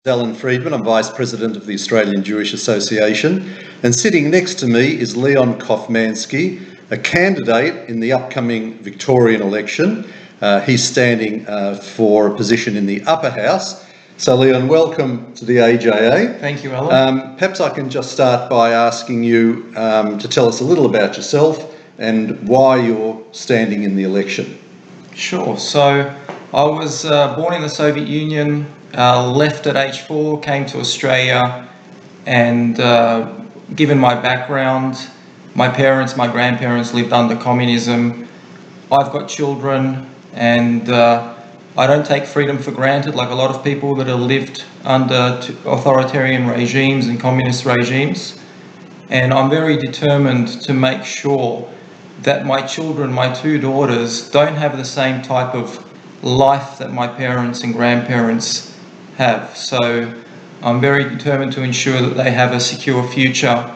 Alan Freedman. I'm Vice-President of the Australian Jewish Association, and sitting next to me is Leon Kofmansky, a candidate in the upcoming Victorian election. He's standing for a position in the upper house. So Leon, welcome to the AJA. Thank you, Alan. Perhaps I can just start by asking you to tell us a little about yourself and why you're standing in the election. Sure. So I was born in the Soviet Union, left at age 4, came to Australia, and given my background, my parents, my grandparents lived under communism. I've got children, and I don't take freedom for granted like a lot of people that have lived under authoritarian regimes and communist regimes. And I'm very determined to make sure that my children, my 2 daughters, don't have the same type of life that my parents and grandparents have. So I'm very determined to ensure that they have a secure future.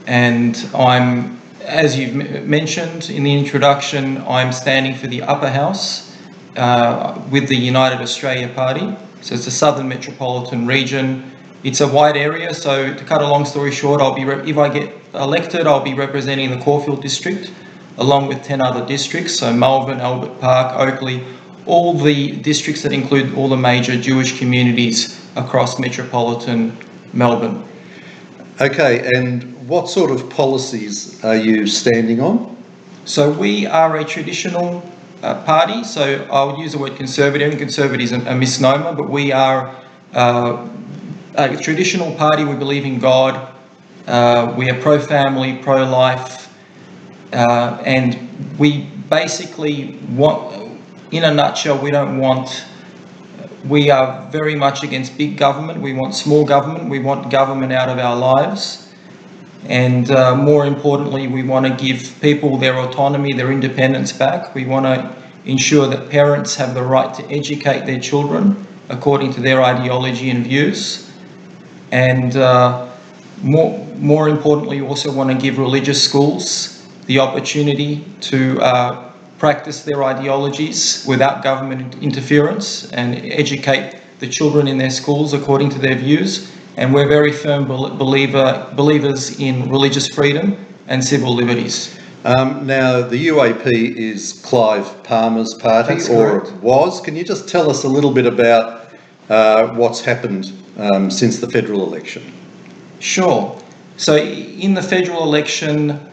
And I'm, as you've mentioned in the introduction, I'm standing for the upper house with the United Australia Party. So it's the Southern Metropolitan Region. It's a wide area, so to cut a long story short, if I get elected, I'll be representing the Caulfield district along with 10 other districts, so Melbourne, Albert Park, Oakleigh, all the districts that include all the major Jewish communities across metropolitan Melbourne. Okay, and what sort of policies are you standing on? So we are a traditional party, so I would use the word conservative. Conservative is a misnomer, but we are a traditional party. We believe in God. We are pro-family, pro-life, and we basically want, in a nutshell, we are very much against big government. We want small government. We want government out of our lives. And more importantly, we want to give people their autonomy, their independence back. We want to ensure that parents have the right to educate their children according to their ideology and views. And more importantly, we also want to give religious schools the opportunity to practice their ideologies without government interference and educate the children in their schools according to their views. And we're very firm believers in religious freedom and civil liberties. Now, the UAP is Clive Palmer's party, or it was. Can you just tell us a little bit about what's happened since the federal election? Sure. So in the federal election,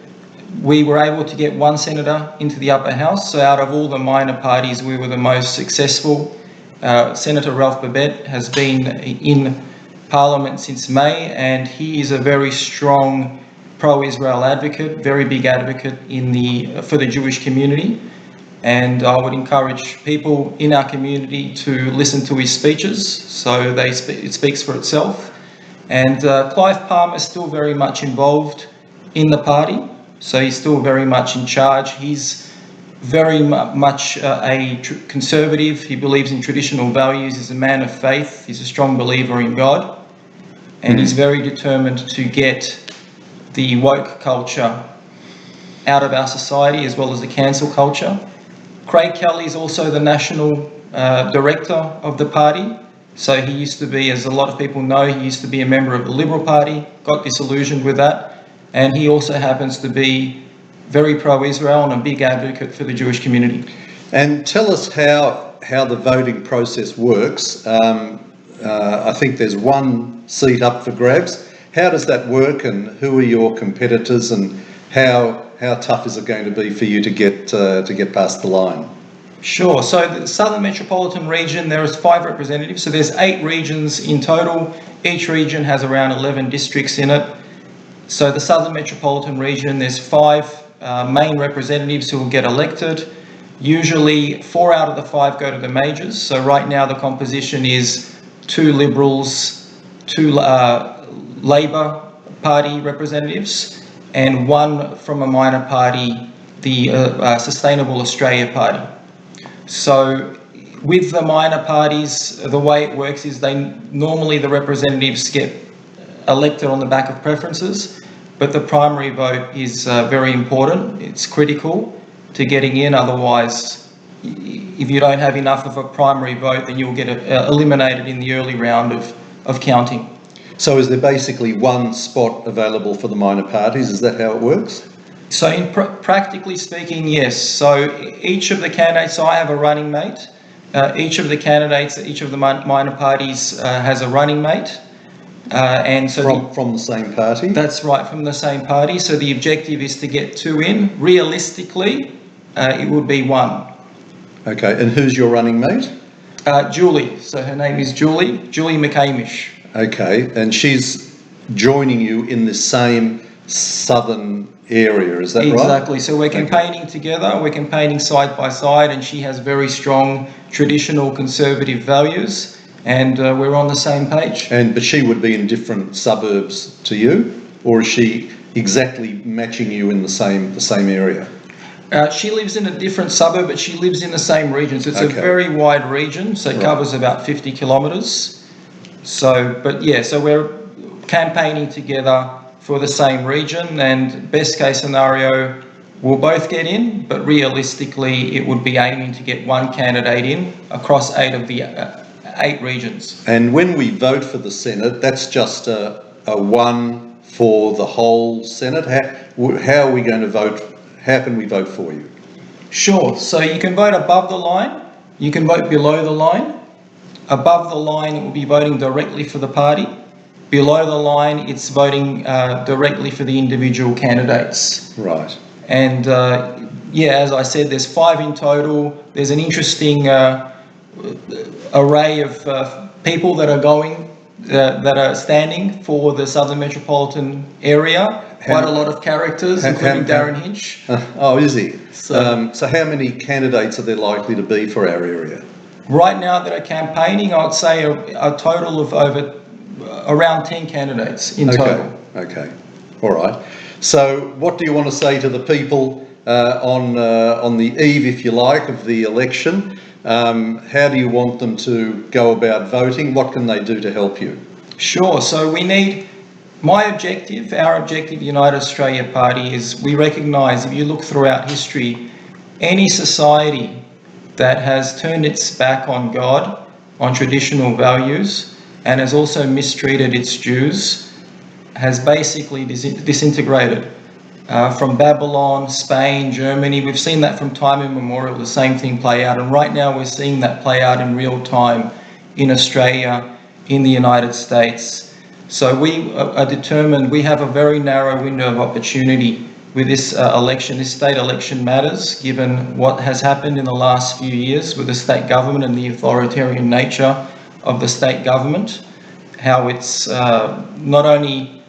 we were able to get 1 senator into the upper house. So out of all the minor parties, we were the most successful. Senator Ralph Babet has been in Parliament since May, and he is a very strong pro-Israel advocate, very big advocate for the Jewish community. And I would encourage people in our community to listen to his speeches, so it speaks for itself. And Clive Palmer is still very much involved in the party. So he's still very much in charge. He's very much a conservative. He believes in traditional values. He's a man of faith. He's a strong believer in God. And he's very determined to get the woke culture out of our society, as well as the cancel culture. Craig Kelly is also the national director of the party. So he used to be, as a lot of people know, he used to be a member of the Liberal Party, got disillusioned with that. And he also happens to be very pro-Israel and a big advocate for the Jewish community. And tell us how the voting process works. I think there's 1 seat up for grabs. How does that work, and who are your competitors, and how tough is it going to be for you to get past the line? Sure. So the Southern Metropolitan Region, there is 5 representatives. So there's 8 regions in total. Each region has around 11 districts in it. So the Southern Metropolitan Region, there's 5 main representatives who will get elected. Usually 4 out of the 5 go to the majors. So right now the composition is 2 Liberals, 2 Labor Party representatives, and 1 from a minor party, the Sustainable Australia Party. So with the minor parties, the way it works is normally the representatives get elected on the back of preferences, but the primary vote is very important. It's critical to getting in. Otherwise, if you don't have enough of a primary vote, then you'll get eliminated in the early round of of counting. So is there basically one spot available for the minor parties? Is that how it works? So in practically speaking, yes. So each of the candidates, so I have a running mate. Each of the candidates, each of the minor parties has a running mate. And so from the same party? That's right, from the same party. So the objective is to get 2 in. Realistically, it would be 1. Okay, and who's your running mate? Julie. So her name is Julie McCamish. Okay, and she's joining you in the same southern area, is that right? Exactly. So we're campaigning together, we're campaigning side by side, and she has very strong traditional conservative values, and we're on the same page. But she would be in different suburbs to you, or is she exactly matching you in the same area? She lives in a different suburb, but she lives in the same region. So it's Okay. a very wide region, so it covers about 50 kilometres. So we're campaigning together for the same region, and best case scenario, we'll both get in, but realistically, it would be aiming to get 1 candidate in across 8 of the 8 regions. And when we vote for the Senate, that's just a 1 for the whole Senate. How are we going to vote? How can we vote for you? Sure. So you can vote above the line, you can vote below the line. Above the line, it will be voting directly for the party. Below the line, it's voting directly for the individual candidates. Right. And as I said, there's 5 in total. There's an interesting array of people that are going, that are standing for the Southern Metropolitan area. Quite a lot of characters, including Darren Hinch. Oh, is he? So how many candidates are there likely to be for our area? Right now that are campaigning, I'd say a total of around 10 candidates in total. Okay. All right. So what do you want to say to the people on the eve, if you like, of the election? How do you want them to go about voting? What can they do to help you? Sure. So our objective, United Australia Party, is we recognise, if you look throughout history, any society that has turned its back on God, on traditional values, and has also mistreated its Jews, has basically disintegrated. From Babylon, Spain, Germany, we've seen that from time immemorial, the same thing play out. And right now we're seeing that play out in real time in Australia, in the United States. So we are determined, we have a very narrow window of opportunity with this election. This state election matters, given what has happened in the last few years with the state government and the authoritarian nature of the state government, how it's not only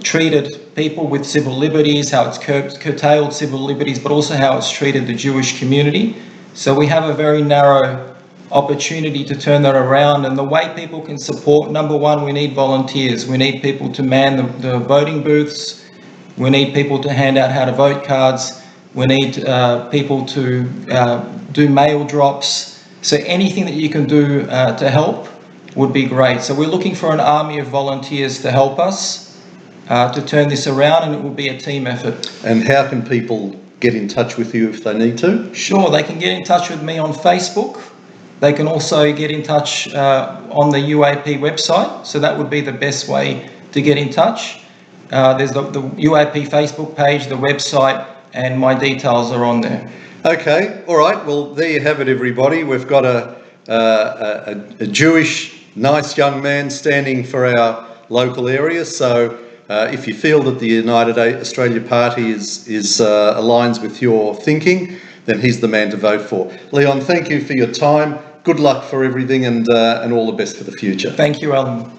treated people with civil liberties, how it's curtailed civil liberties, but also how it's treated the Jewish community. So we have a very narrow opportunity to turn that around, and the way people can support, number one, we need volunteers. We need people to man the voting booths. We need people to hand out how to vote cards. We need people to do mail drops. So anything that you can do to help would be great. So we're looking for an army of volunteers to help us to turn this around, and it will be a team effort. And how can people get in touch with you if they need to? Sure, they can get in touch with me on Facebook. They can also get in touch on the UAP website, so that would be the best way to get in touch. There's the UAP Facebook page, the website, and my details are on there. Okay, all right. Well, there you have it, everybody. We've got a Jewish, nice young man standing for our local area. So if you feel that the United Australia Party aligns with your thinking, then he's the man to vote for. Leon, thank you for your time. Good luck for everything, and all the best for the future. Thank you, Alan.